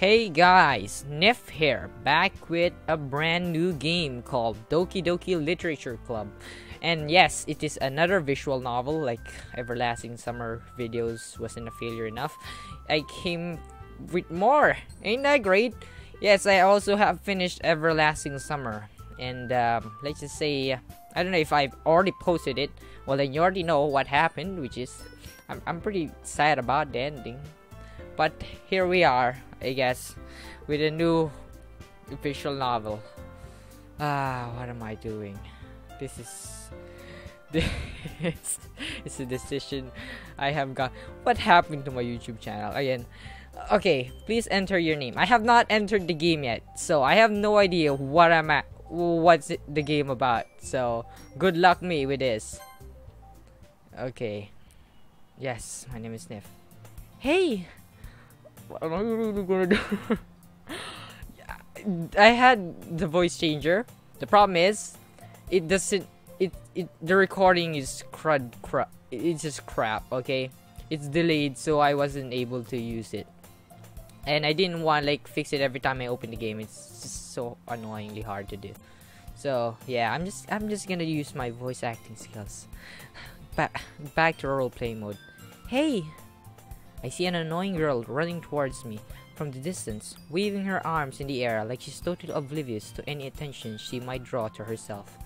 Hey guys, Nif here, back with a brand new game called Doki Doki Literature Club. And yes, it is another visual novel, like Everlasting Summer videos wasn't a failure enough. I came with more, ain't that great? Yes, I also have finished Everlasting Summer. And let's just say, I don't know if I've already posted it. Well, then you already know what happened, which is, I'm pretty sad about the ending. But here we are, I guess, with a new visual novel. What am I doing? It's a decision I have got. What happened to my YouTube channel? Again, okay, please enter your name. I have not entered the game yet, so I have no idea what I'm at. What's the game about? So good luck me with this. Okay. Yes, my name is Nif. Hey. What am I really gonna do? I had the voice changer. The problem is, it doesn't. The recording is it's just crap. Okay, it's delayed, so I wasn't able to use it, and I didn't want like fix it every time I open the game. It's just so annoyingly hard to do. So yeah, I'm just gonna use my voice acting skills. Back to roleplay mode. Hey. I see an annoying girl running towards me from the distance, waving her arms in the air like she's totally oblivious to any attention she might draw to herself.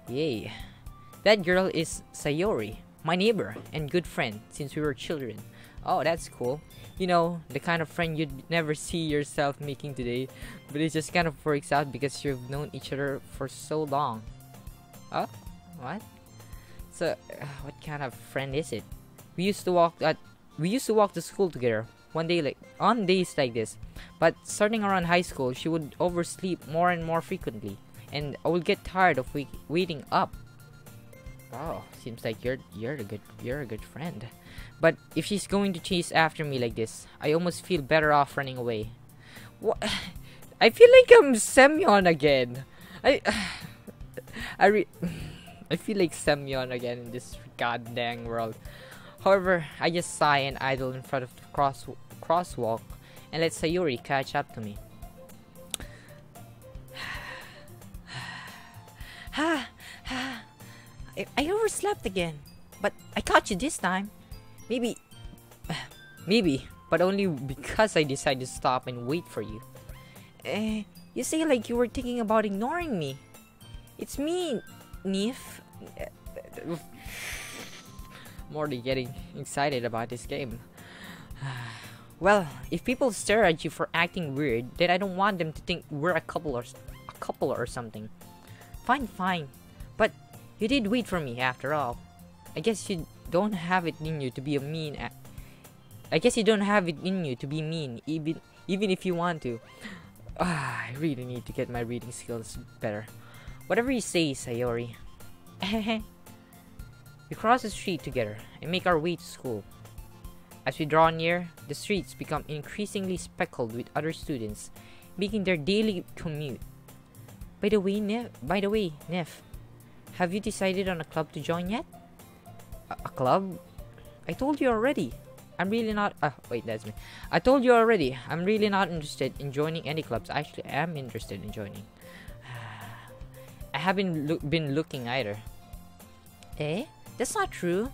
Yay. That girl is Sayori, my neighbor and good friend since we were children. Oh, that's cool. You know, the kind of friend you'd never see yourself making today, but it just kind of works out because you've known each other for so long. Oh? What? So, what kind of friend is it? We used to walk to school together on days like this, but starting around high school, she would oversleep more and more frequently, and I would get tired of waiting up. Oh, seems like you're a good friend. But if she's going to chase after me like this, I almost feel better off running away. What? I feel like I'm Semyon again. I feel like Semyon again in this goddamn world. However, I just sigh and idle in front of the crosswalk and let Sayori catch up to me. I overslept again, but I caught you this time. Maybe, but only because I decided to stop and wait for you. You say like you were thinking about ignoring me. It's me, Nif. I'm already getting excited about this game. Well, if people stare at you for acting weird, then I don't want them to think we're a couple or something. Fine. But you did wait for me after all. I guess you don't have it in you to be mean, even if you want to. I really need to get my reading skills better. Whatever you say, Sayori. We cross the street together and make our way to school. As we draw near, the streets become increasingly speckled with other students making their daily commute. By the way, Nef, have you decided on a club to join yet? A club? I told you already. I'm really not. That's me. I told you already. I'm really not interested in joining any clubs. Actually, I am interested in joining. I haven't been looking either. Eh? That's not true.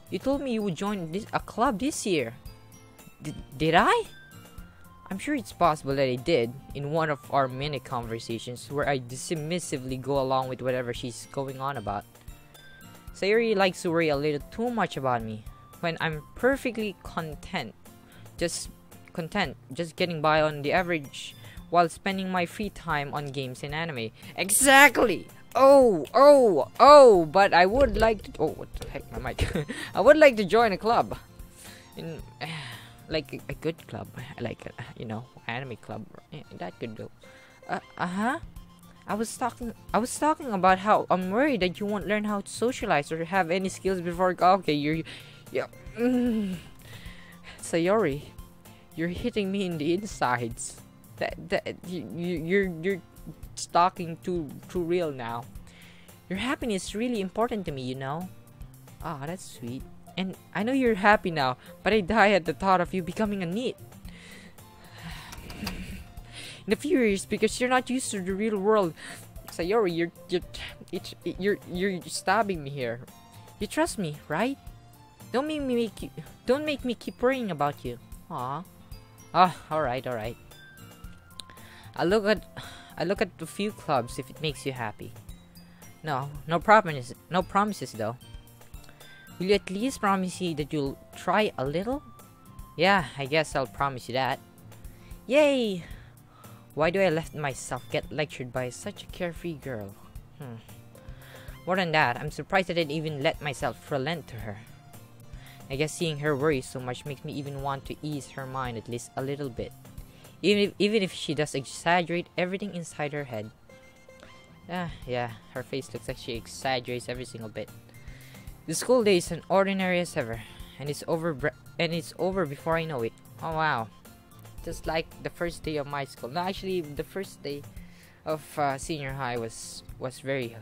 You told me you would join a club this year. Did I? I'm sure it's possible that I did in one of our many conversations where I dismissively go along with whatever she's going on about. Sayori likes to worry a little too much about me when I'm perfectly content just getting by on the average while spending my free time on games and anime. Exactly! But I would like to. Oh, what the heck, my mic. I would like to join a club. Like a good club. Like, anime club. Yeah, that could do. I was talking about how I'm worried that you won't learn how to socialize or have any skills before. Okay, Sayori, you're hitting me in the insides. You're talking too real now. Your happiness is really important to me, you know. Ah, that's sweet. And I know you're happy now, but I die at the thought of you becoming a NEET. in a few years because you're not used to the real world. Sayori, you're stabbing me here. You trust me, right? Don't make me keep worrying about you. Aw. Ah, alright. I look at a few clubs if it makes you happy. No promises though. Will you at least promise me that you'll try a little? Yeah, I guess I'll promise you that. Yay! Why do I let myself get lectured by such a carefree girl? More than that, I'm surprised I didn't even let myself relent to her. I guess seeing her worry so much makes me even want to ease her mind at least a little bit. Even if she does exaggerate everything inside her head. Yeah, her face looks like she exaggerates every single bit. The school day is as ordinary as ever, and it's over before I know it. Oh wow. Just like the first day of my school. No, actually, the first day of senior high was very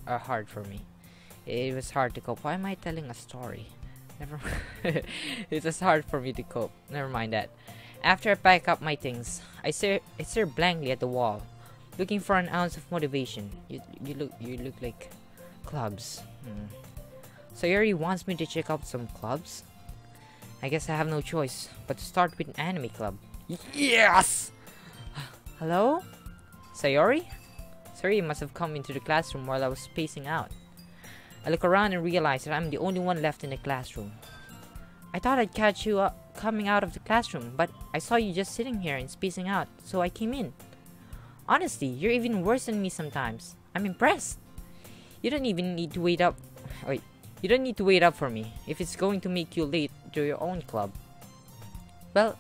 hard for me. It was hard to cope. Why am I telling a story? Never mind. It was hard for me to cope. Never mind that. After I pack up my things, I stare blankly at the wall, looking for an ounce of motivation. You look like clubs. Sayori wants me to check out some clubs. I guess I have no choice but to start with an anime club. Yes! Hello? Sayori? Sayori must have come into the classroom while I was spacing out. I look around and realize that I'm the only one left in the classroom. I thought I'd catch you up coming out of the classroom, but I saw you just sitting here and spacing out, so I came in. Honestly, you're even worse than me sometimes. I'm impressed. You don't even need to wait up. Wait, you don't need to wait up for me if it's going to make you late to your own club. Well,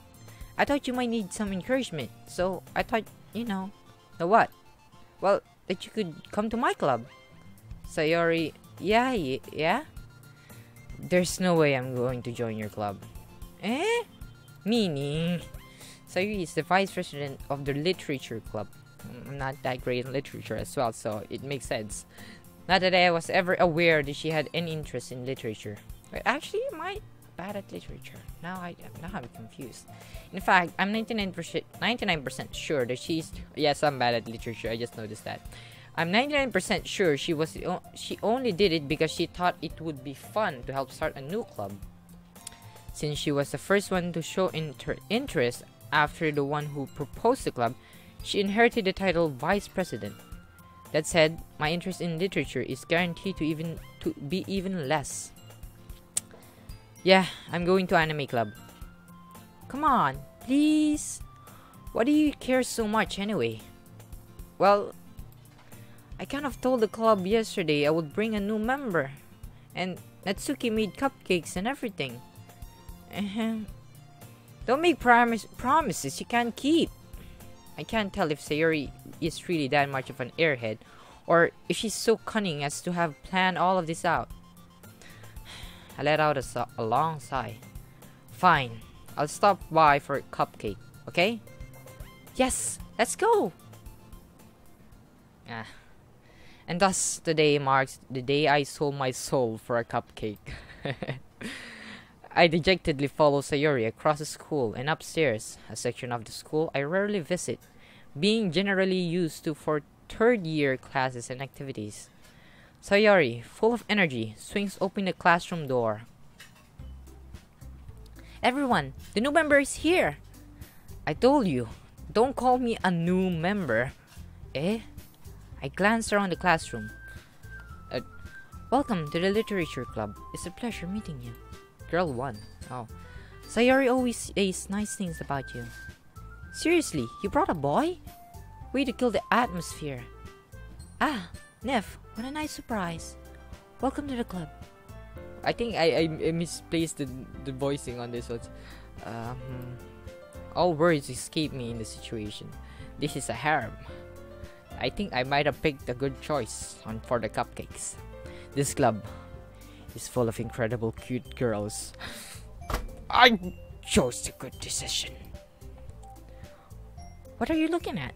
I thought you might need some encouragement, so I thought, the what? Well, that you could come to my club. Sayori, yeah? There's no way I'm going to join your club. Eh? Meaning? Sayori is the vice president of the literature club. I'm not that great in literature as well, so it makes sense. Not that I was ever aware that she had any interest in literature. But actually, am I bad at literature? Now I'm confused. In fact, I'm 99% sure that she's... Yes, I'm bad at literature. I just noticed that. I'm 99% sure she only did it because she thought it would be fun to help start a new club. Since she was the first one to show interest after the one who proposed the club, she inherited the title Vice President. That said, my interest in literature is guaranteed to be even less. Yeah, I'm going to anime club. Come on, please. Why do you care so much anyway? Well, I kind of told the club yesterday I would bring a new member. And Natsuki made cupcakes and everything. Don't make promises you can't keep. I can't tell if Sayori is really that much of an airhead, or if she's so cunning as to have planned all of this out. I let out a long sigh. Fine, I'll stop by for a cupcake, okay? Yes, let's go! And thus, today marks the day I sold my soul for a cupcake. I dejectedly follow Sayori across the school and upstairs, a section of the school I rarely visit, being generally used to for third-year classes and activities. Sayori, full of energy, swings open the classroom door. Everyone, the new member is here! I told you, don't call me a new member. Eh? I glanced around the classroom. Welcome to the literature club. It's a pleasure meeting you. Girl 1. Oh. Sayori always says nice things about you. Seriously, you brought a boy? Way to kill the atmosphere. Ah, Neff, what a nice surprise. Welcome to the club. I think I misplaced the voicing on this one. All words escape me in the situation. This is a harem. I think I might have picked a good choice for the cupcakes. This club is full of incredible cute girls. I chose the good decision. What are you looking at?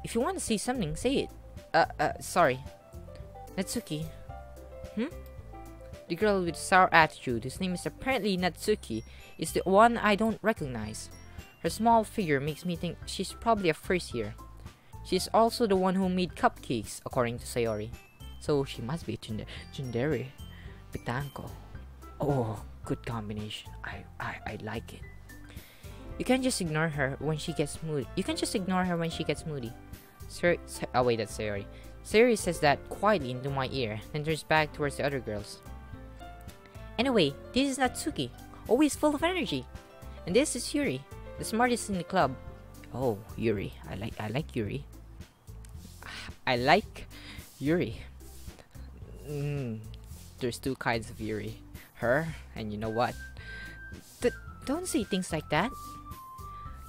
If you want to say something, say it. Sorry. Natsuki. The girl with sour attitude, whose name is apparently Natsuki, is the one I don't recognize. Her small figure makes me think she's probably a first year. She's also the one who made cupcakes, according to Sayori. So she must be Tsundere. Pitanko. Oh, good combination. I like it. You can't just ignore her when she gets moody. Oh wait, that's Sayori. Sayori says that quietly into my ear, then turns back towards the other girls. Anyway, this is Natsuki, always full of energy. And this is Yuri, the smartest in the club. Oh, Yuri. I like Yuri. I like Yuri. There's two kinds of Yuri. Her, and you know what? Don't say things like that.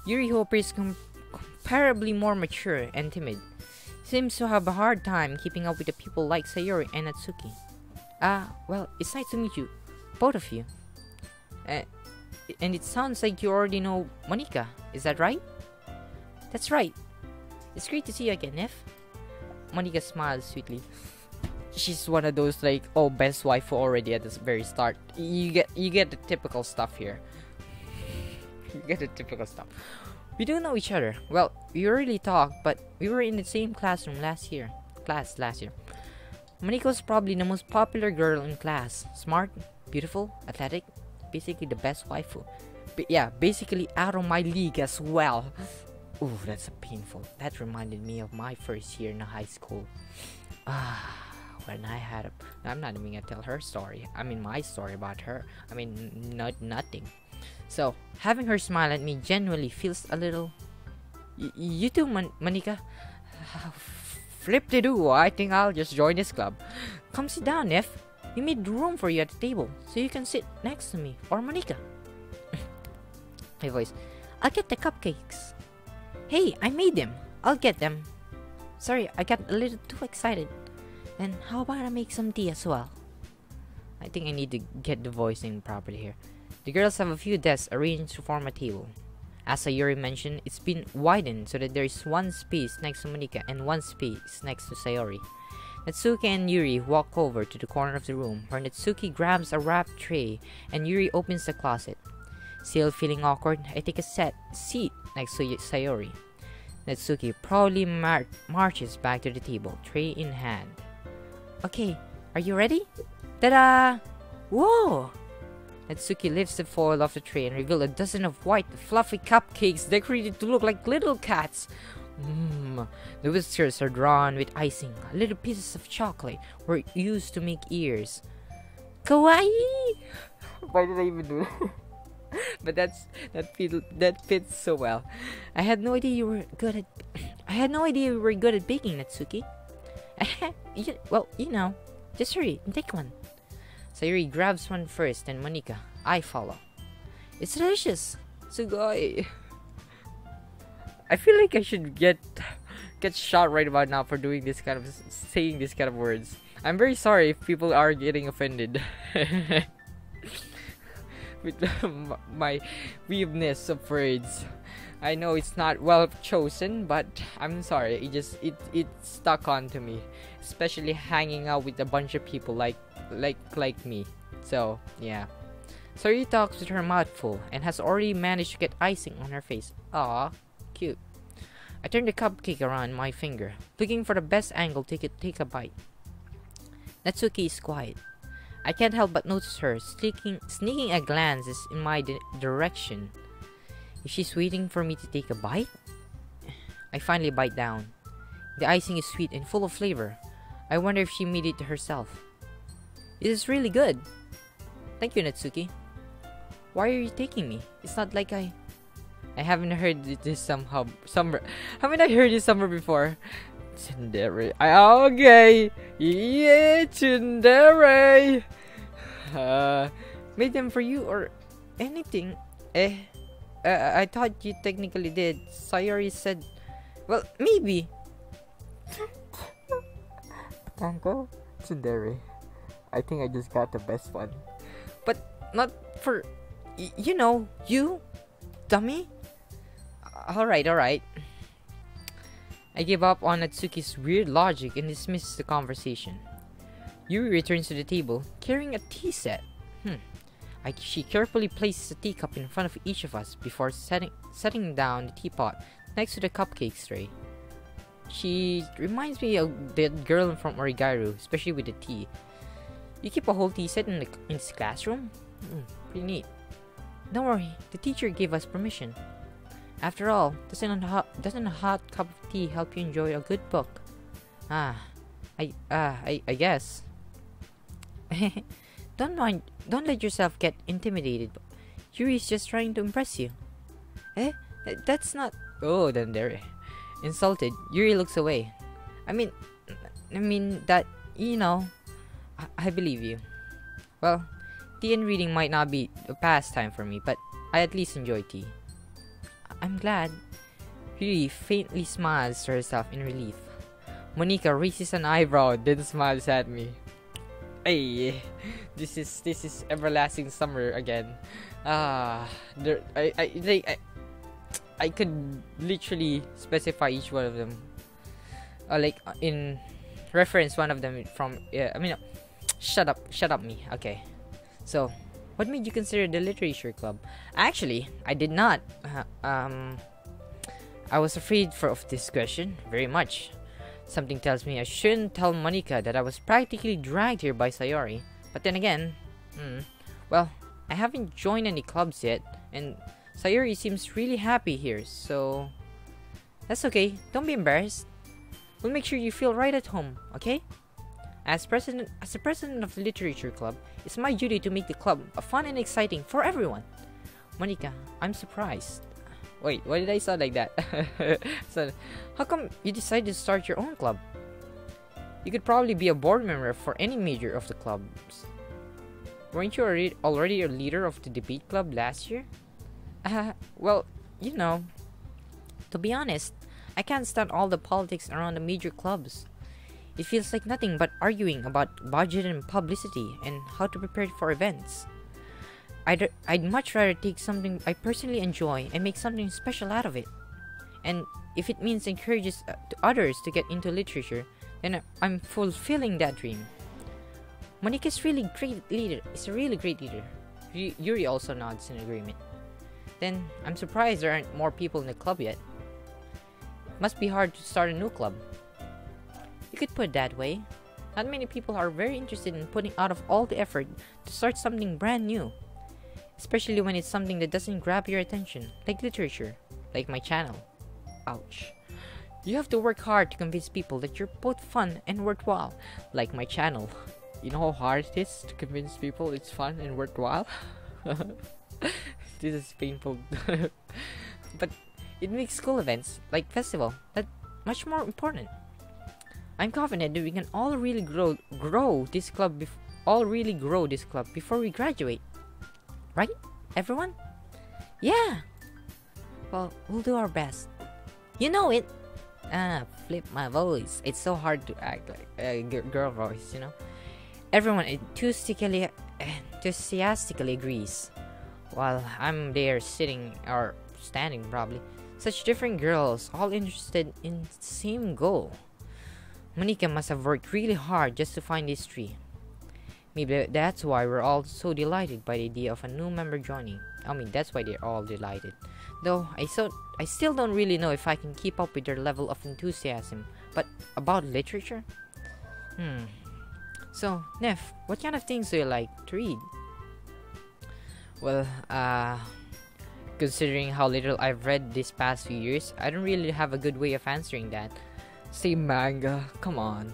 Yuri, who appears comparably more mature and timid, seems to have a hard time keeping up with the people like Sayori and Natsuki. Well, it's nice to meet you, both of you. And it sounds like you already know Monika, is that right? That's right. It's great to see you again, Nef. Monika smiles sweetly. She's one of those like, oh, best waifu already at the very start. You get the typical stuff here. You get the typical stuff. We do know each other. Well, we rarely talk, but we were in the same classroom last year. Monika was probably the most popular girl in class. Smart, beautiful, athletic, basically the best waifu. But yeah, basically out of my league as well. Ooh, that's painful. That reminded me of my first year in high school. When I had I'm not even gonna tell her story. I mean my story about her. I mean nothing. So having her smile at me genuinely feels a little. You too, Monika. Flip-de-doo. I think I'll just join this club. Come sit down, Nef. We made room for you at the table, so you can sit next to me or Monika. My voice. I'll get the cupcakes. Hey, I made them. I'll get them. Sorry, I got a little too excited. And how about I make some tea as well? I think I need to get the voicing properly here. The girls have a few desks arranged to form a table. As Sayori mentioned, it's been widened so that there is one space next to Monika and one space next to Sayori. Natsuki and Yuri walk over to the corner of the room where Natsuki grabs a wrapped tray and Yuri opens the closet. Still feeling awkward, I take a seat next to Sayori. Natsuki proudly marches back to the table, tray in hand. Okay, are you ready? Ta-da! Whoa! Natsuki lifts the foil off the tray and reveals a dozen of white, fluffy cupcakes decorated to look like little cats. The whiskers are drawn with icing. Little pieces of chocolate were used to make ears. Kawaii! Why did I even do that? But that fits so well. I had no idea you were good at baking, Natsuki. Well, you know, just hurry and take one. Sayori grabs one first, then Monika. I follow. It's delicious. Sugoi. I feel like I should get shot right about now for doing this kind of saying this kind of words. I'm very sorry if people are getting offended with my weebness of words. I know it's not well chosen, but I'm sorry. It stuck onto me, especially hanging out with a bunch of people like me. So yeah. Sayori talks with her mouth full and has already managed to get icing on her face. Aw, cute. I turn the cupcake around my finger, looking for the best angle to take a bite. Natsuki is quiet. I can't help but notice her sneaking a glance in my direction. Is she waiting for me to take a bite? I finally bite down. The icing is sweet and full of flavor. I wonder if she made it herself. This is really good. Thank you, Natsuki. Why are you taking me? It's not like I haven't heard this haven't I heard this somewhere before? Tsundere. Okay. Yeah, Tsundere. Made them for you or anything. I thought you technically did. Sayori said, well, maybe. Tanko? Tsundere. I think I just got the best one. But not for, you know, you, dummy. Alright. I give up on Natsuki's weird logic and dismiss the conversation. Yuri returns to the table, carrying a tea set. She carefully places a teacup in front of each of us before setting down the teapot next to the cupcake tray. She reminds me of that girl from Origairu, especially with the tea. You keep a whole tea set in this classroom? Pretty neat. Don't worry, the teacher gave us permission. After all, doesn't a hot cup of tea help you enjoy a good book? I guess. Don't let yourself get intimidated. Yuri's just trying to impress you. That's not. Oh, Tsundere. Insulted, Yuri looks away. I mean that, you know, I believe you. Well, tea and reading might not be a pastime for me, but I at least enjoy tea. I'm glad. Yuri faintly smiles to herself in relief. Monika raises an eyebrow, then smiles at me. Hey, this is everlasting summer again. I could literally specify each one of them. Like in reference one of them from shut up me. Okay. So, what made you consider the literature club? Actually, I did not. I was afraid of this question very much. Something tells me I shouldn't tell Monika that I was practically dragged here by Sayori. But then again, well, I haven't joined any clubs yet, and Sayori seems really happy here, so that's okay. Don't be embarrassed. We'll make sure you feel right at home, okay? As the president of the literature club, it's my duty to make the club fun and exciting for everyone. Monika, I'm surprised. Wait, why did I sound like that? So, how come you decided to start your own club? You could probably be a board member for any major of the clubs. Weren't you already a leader of the debate club last year? Well, you know, to be honest, I can't stand all the politics around the major clubs. It feels like nothing but arguing about budget and publicity and how to prepare for events. I'd much rather take something I personally enjoy and make something special out of it. And if it means encourages others to get into literature, then I'm fulfilling that dream. Monika is really great leader. Is a really great leader. Yuri also nods in agreement. Then I'm surprised there aren't more people in the club yet. Must be hard to start a new club. You could put it that way. Not many people are very interested in putting out of all the effort to start something brand new. Especially when it's something that doesn't grab your attention, like literature, like my channel. Ouch. You have to work hard to convince people that you're both fun and worthwhile, like my channel. You know how hard it is to convince people it's fun and worthwhile? This is painful. But it makes school events, like festival, that much more important. I'm confident that we can all really grow this club before we graduate. Right, everyone? Yeah. Well, we'll do our best. You know it. Flip my voice. It's so hard to act like a girl voice, you know. Everyone enthusiastically agrees, while I'm there sitting or standing probably. Such different girls, all interested in the same goal. Monika must have worked really hard just to find these three. Maybe that's why we're all so delighted by the idea of a new member joining. I mean, that's why they're all delighted. Though, I still don't really know if I can keep up with their level of enthusiasm. But about literature? So, Nef, what kind of things do you like to read? Well, considering how little I've read these past few years, I don't really have a good way of answering that. Say manga, come on.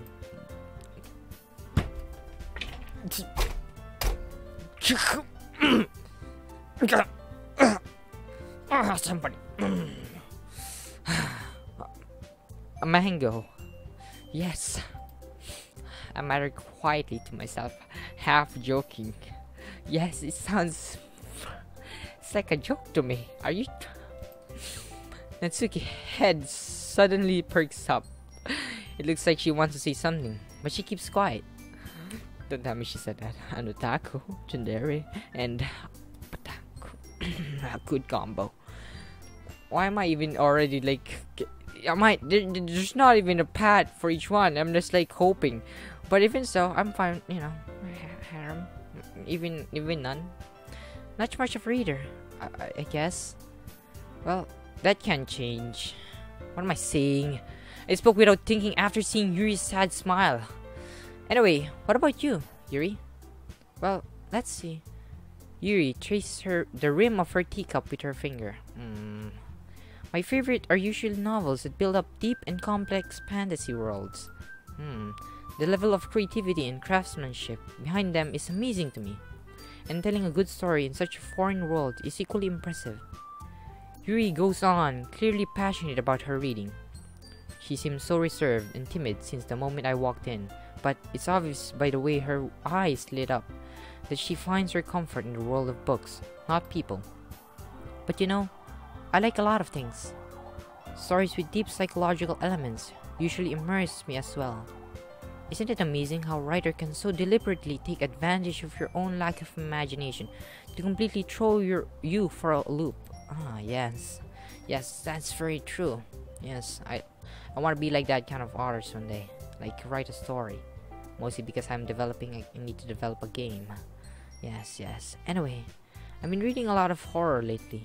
Somebody. A mango. Yes. I muttered quietly to myself, half joking. Yes, it sounds... It's like a joke to me. Are you... Natsuki's head suddenly perks up. It looks like she wants to say something, but she keeps quiet. Don't tell me she said that. An otaku, Tsundere, and otaku. A good combo. Why am I even already like... there's not even a pad for each one. I'm just like hoping. But even so, I'm fine, you know. Harem. Even none. Not much of a reader, I guess. Well, that can change. What am I saying? I spoke without thinking after seeing Yuri's sad smile. Anyway, what about you, Yuri? Well, let's see. Yuri traced the rim of her teacup with her finger. My favorite are usually novels that build up deep and complex fantasy worlds. The level of creativity and craftsmanship behind them is amazing to me. And telling a good story in such a foreign world is equally impressive. Yuri goes on, clearly passionate about her reading. She seems so reserved and timid since the moment I walked in, but it's obvious by the way her eyes lit up that she finds her comfort in the world of books, not people. But you know, I like a lot of things. Stories with deep psychological elements usually immerse me as well. Isn't it amazing how a writer can so deliberately take advantage of your own lack of imagination to completely throw you for a loop? Ah, yes. Yes, that's very true. Yes, I want to be like that kind of artist one day. Like, write a story. Mostly because I need to develop a game. Yes. Anyway, I've been reading a lot of horror lately.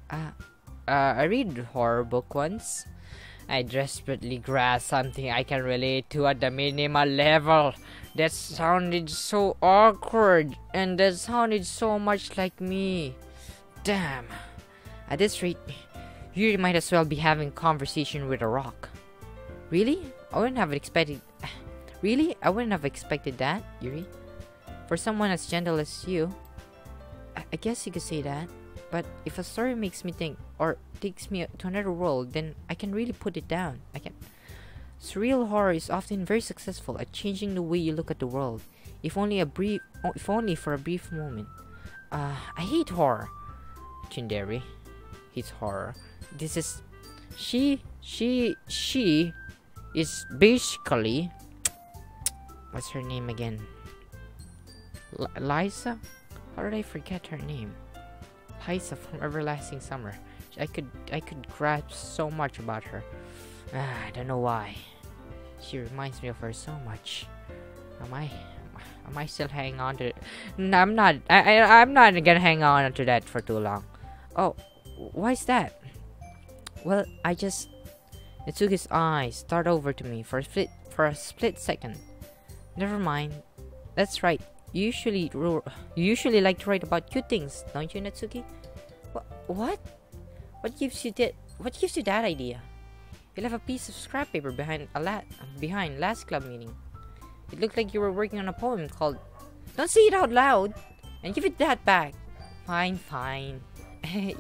I read a horror book once. I desperately grasped something I can relate to at the minimal level. That sounded so awkward, and that sounded so much like me. Damn. At this rate, you might as well be having conversation with a rock. Really? I wouldn't have expected that, Yuri. For someone as gentle as you, I guess you could say that. But if a story makes me think or takes me to another world, then I can really put it down. Surreal horror is often very successful at changing the way you look at the world, if only for a brief moment. I hate horror. Tsundere hates horror. She is basically, what's her name again? Liza? How did I forget her name? Liza from Everlasting Summer. I could grasp so much about her. I don't know why. She reminds me of her so much. Am I still hanging on to it? No, I'm not. I'm not gonna hang on to that for too long. Oh, why is that? Well, Natsuki's eyes start over to me for a split second. Never mind. That's right. You usually like to write about cute things, don't you, Natsuki? What? What gives you that idea? You left a piece of scrap paper behind last club meeting. It looked like you were working on a poem called. Don't say it out loud, and give it that back. Fine.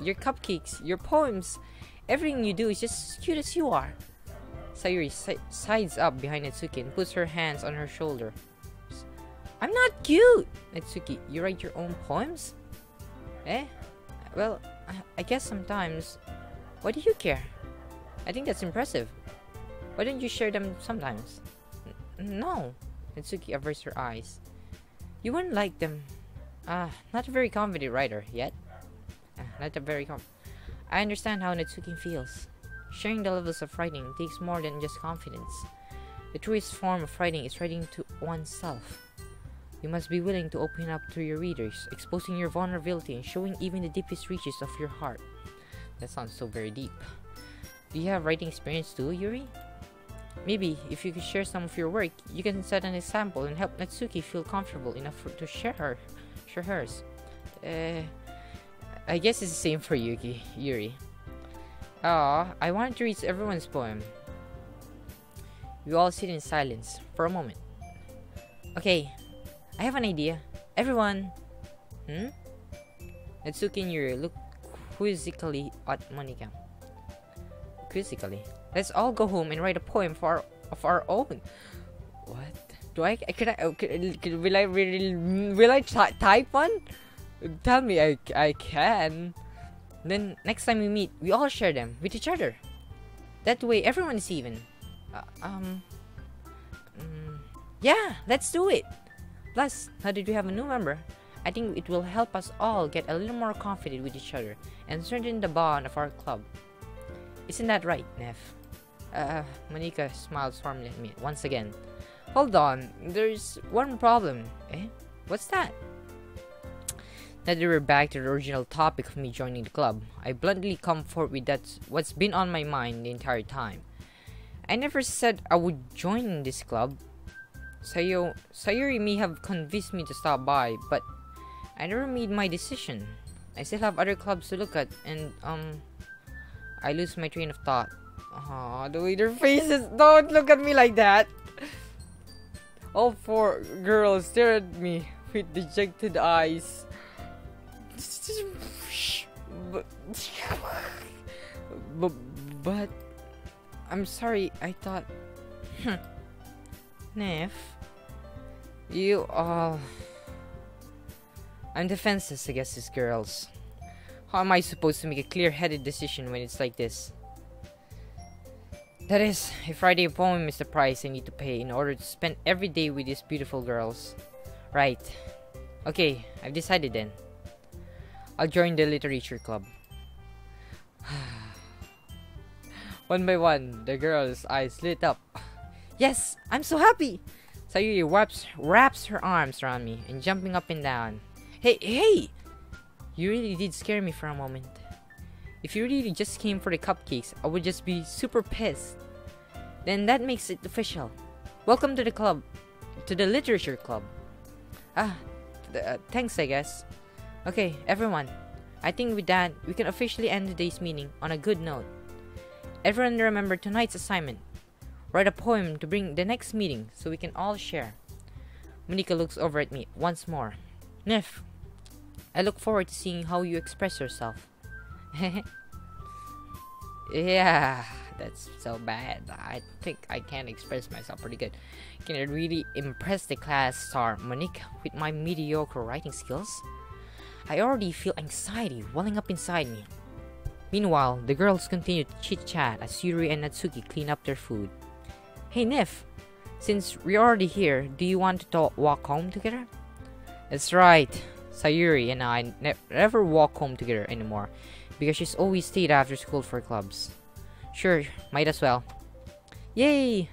Your cupcakes, your poems, everything you do is just as cute as you are. Sayuri sides up behind Natsuki and puts her hands on her shoulder. I'm not cute! Natsuki, you write your own poems? Well, I guess sometimes. Why do you care? I think that's impressive. Why don't you share them sometimes? No. Natsuki averts her eyes. You wouldn't like them. Not a very confident writer yet. I understand how Natsuki feels. Sharing the levels of writing takes more than just confidence. The truest form of writing is writing to oneself. You must be willing to open up to your readers, exposing your vulnerability and showing even the deepest reaches of your heart. That sounds so very deep. Do you have writing experience too, Yuri? Maybe, if you could share some of your work, you can set an example and help Natsuki feel comfortable enough to share hers. I guess it's the same for Yuri. I wanted to read everyone's poem. We all sit in silence for a moment. Okay, I have an idea. Everyone! Natsuki and Yuri look quizzically at Monika. Quizzically. Let's all go home and write a poem of our own. What? Will I type one? Tell me I can. Then next time we meet, we all share them with each other. That way everyone is even. Yeah, let's do it. Plus, now that we have a new member, I think it will help us all get a little more confident with each other and strengthen the bond of our club. Isn't that right, Neff? Monika smiles warmly at me once again. Hold on, there's one problem. What's that? Now that we're back to the original topic of me joining the club, I bluntly come forward with that's what's been on my mind the entire time. I never said I would join this club. Sayuri may have convinced me to stop by, but I never made my decision. I still have other clubs to look at, and I lose my train of thought. Oh, the way their faces, don't look at me like that. All four girls stare at me with dejected eyes. But I'm sorry, I thought... Nef, you all... I'm defenseless against these girls. How am I supposed to make a clear-headed decision when it's like this? That is, if writing a poem is the price I need to pay in order to spend every day with these beautiful girls. Right. Okay, I've decided then. I'll join the literature club. One by one, the girl's eyes lit up. Yes, I'm so happy! Sayuri wraps her arms around me and jumping up and down. Hey! You really did scare me for a moment. If you really just came for the cupcakes, I would just be super pissed. Then that makes it official. Welcome to the club. To the literature club. Thanks I guess. Okay, everyone. I think with that, we can officially end today's meeting on a good note. Everyone remember tonight's assignment. Write a poem to bring the next meeting so we can all share. Monica looks over at me once more. Nef, I look forward to seeing how you express yourself. Yeah, that's so bad. I think I can express myself pretty good. Can I really impress the class star Monica with my mediocre writing skills? I already feel anxiety welling up inside me. Meanwhile, the girls continue to chit-chat as Yuri and Natsuki clean up their food. Hey Nif, since we're already here, do you want to walk home together? That's right. Sayuri and I never walk home together anymore because she's always stayed after school for clubs. Sure, might as well. Yay!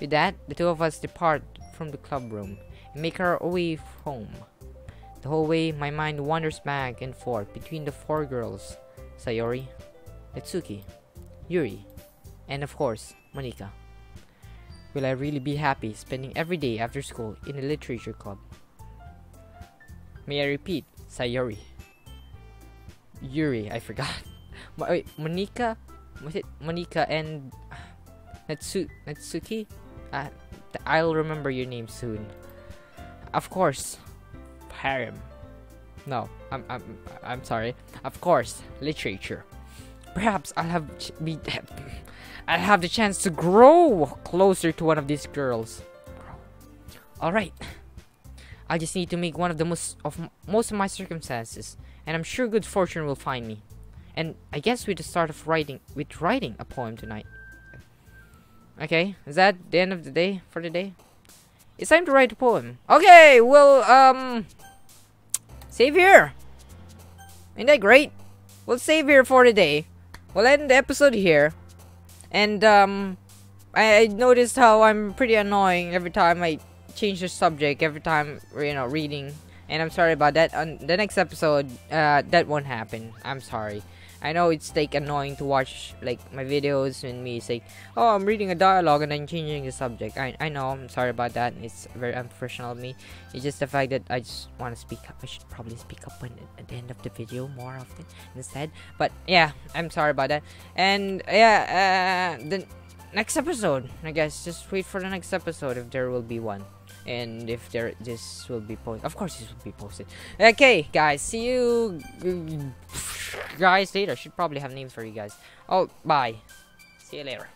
With that, the two of us depart from the club room and make our way home. The whole way, my mind wanders back and forth between the four girls, Sayori, Natsuki, Yuri, and of course, Monica. Will I really be happy spending every day after school in a literature club? May I repeat, Sayori, Yuri, I forgot. Wait, Monica? Was it Monica and Natsuki? I'll remember your name soon. Of course. Harem. No, I'm sorry. Of course, literature. Perhaps I'll have the chance to grow closer to one of these girls. All right. I just need to make one of the most of my circumstances, and I'm sure good fortune will find me. And I guess with the start of writing a poem tonight. Okay, is that the end of the day for the day? It's time to write a poem. Okay, well, save here. Ain't that great? We'll save here for the day. We'll end the episode here. And, I noticed how I'm pretty annoying every time I change the subject, every time, reading. And I'm sorry about that. On the next episode, that won't happen. I'm sorry. I know it's like annoying to watch like my videos and me say, oh, I'm reading a dialogue and then changing the subject. I know, I'm sorry about that. It's very unprofessional of me. It's just the fact that I just want to speak up. I should probably speak up at the end of the video more often instead. But yeah, I'm sorry about that. And yeah, the next episode, I guess, just wait for the next episode if there will be one. And if this will be posted, of course this will be posted. Okay, guys, see you guys later. Should probably have names for you guys. Oh, bye. See you later.